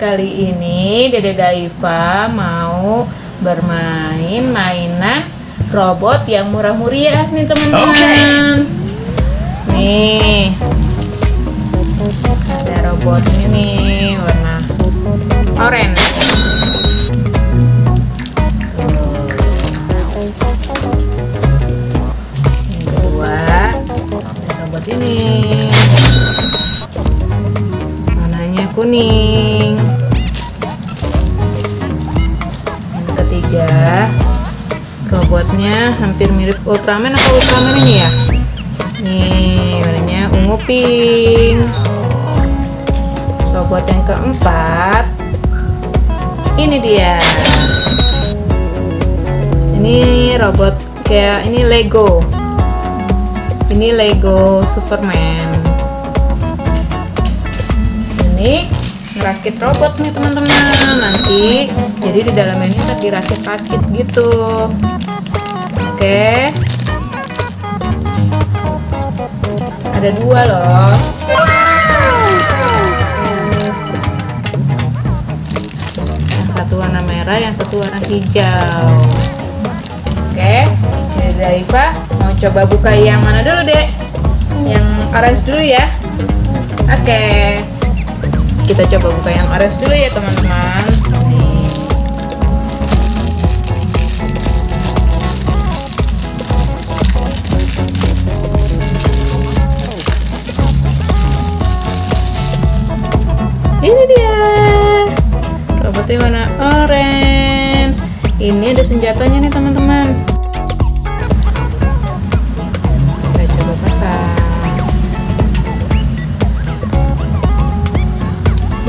Kali ini Dede Daiva mau bermain mainan robot yang murah-meriah nih teman-teman. Nih, ada robot ini nih warna orange. Yang kedua, ada robot ini warnanya kuning. Yang ketiga, robotnya hampir mirip Ultraman atau Ultraman ini ya. Nih warnanya ungu pink. Robot yang keempat, ini dia. Ini robot kayak ini Lego. Ini Lego Superman. Ini ngerakit robot nih teman-teman. Nanti jadi di dalamnya ini dirakit-rakit gitu. Oke. Ada dua loh. Yang satu warna merah, yang satu warna hijau. Oke. Jadi Daiva mau coba buka yang mana dulu, Dek? Yang orange dulu ya. Oke. Kita coba buka yang orange dulu ya, teman-teman. Nih. Ini dia. Robotnya warna orange. Ini ada senjatanya nih, teman-teman. Kita coba pasang.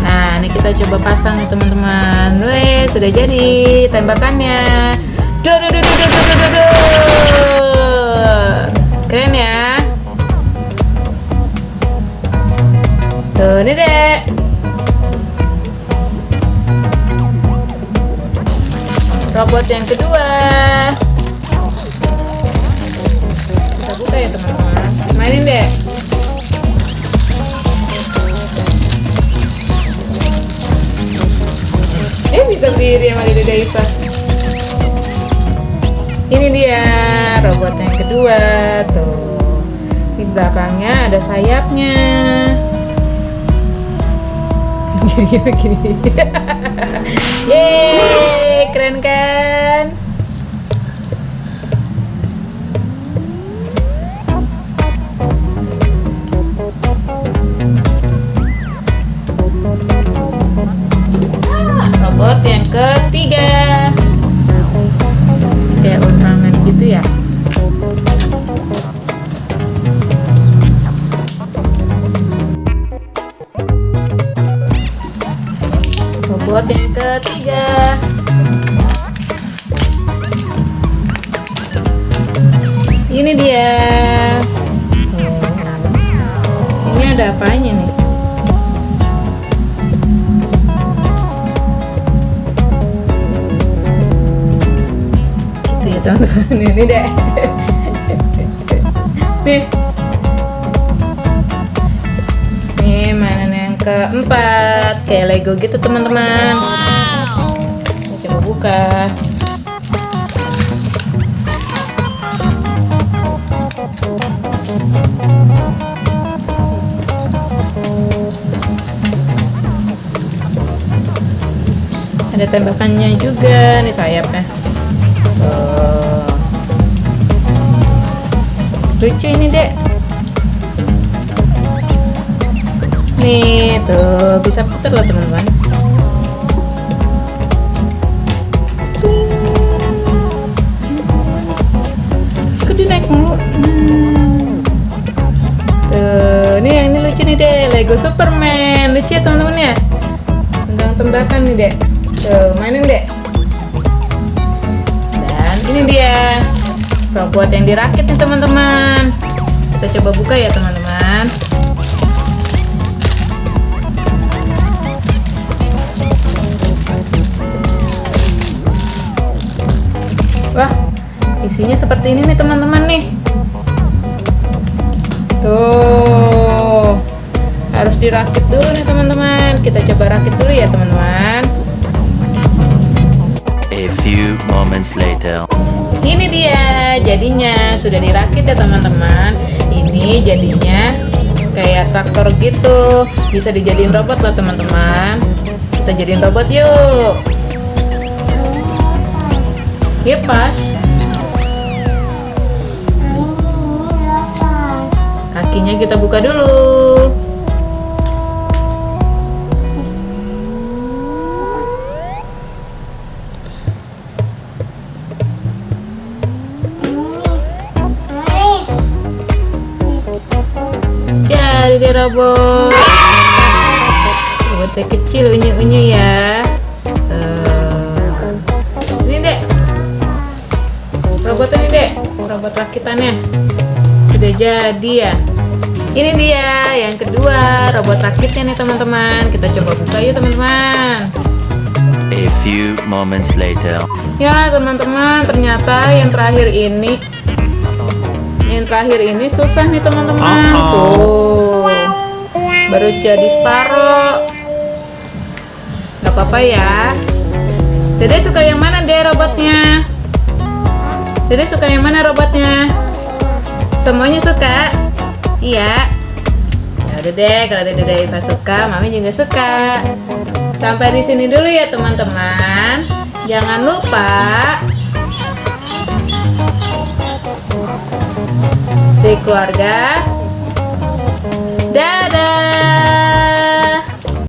Nah, ini kita coba pasang nih, teman-teman. Weh, sudah jadi tembakannya. Keren ya. Tuh, ini deh. Robot yang kedua. Kita buka ya, teman-teman. Mainin deh. Bisa berdiri sama Dede Daiva. Ini dia robot yang kedua tuh. Di belakangnya ada sayapnya. Jadi begini. Yeay, keren kan? Robot yang ketiga, kayak Ultraman gitu ya. Robot yang ketiga, ini dia. Ini ada apanya nih? Teman-teman, ini deh. Nih mainan yang keempat, kayak Lego gitu teman-teman. Kita coba buka. Ada tembakannya juga nih, sayapnya. Lucu ini, Dek. Nih tuh bisa putar loh, teman-teman. Kok dia naik mulu? Tuh, nih yang ini lucu nih, Dek. Lego Superman. Lucu ya, teman-teman ya. Tentang tembakan nih, Dek. Tuh, mainin, Dek. Dan ini dia robot yang dirakit nih, teman-teman. Kita coba buka ya, teman-teman. Wah, isinya seperti ini nih, teman-teman nih. Tuh. Harus dirakit dulu nih teman-teman. Kita coba rakit dulu ya teman-teman. A few moments later. Ini dia jadinya, sudah dirakit ya teman-teman. Ini jadinya kayak traktor gitu, bisa dijadiin robot loh teman-teman. Kita jadiin robot yuk. Yuk pas. Kakinya kita buka dulu. Jadi deh robot. Robotnya kecil unyu-unyu ya. Ini dek. Robotnya ini dek. Robot rakitannya sudah jadi ya. Ini dia yang kedua, robot rakitnya nih teman-teman. Kita coba buka yuk teman-teman. A few moments later. Ya teman-teman, ternyata yang terakhir ini susah nih teman-teman. Tuh, baru jadi separuh. Gak apa-apa ya. Dede suka yang mana deh robotnya? Dede suka yang mana robotnya? Semuanya suka? Iya. Ya udah deh, kalau Dede Daifa suka, Mami juga suka. Sampai di sini dulu ya teman-teman. Jangan lupa si keluarga. Dadah.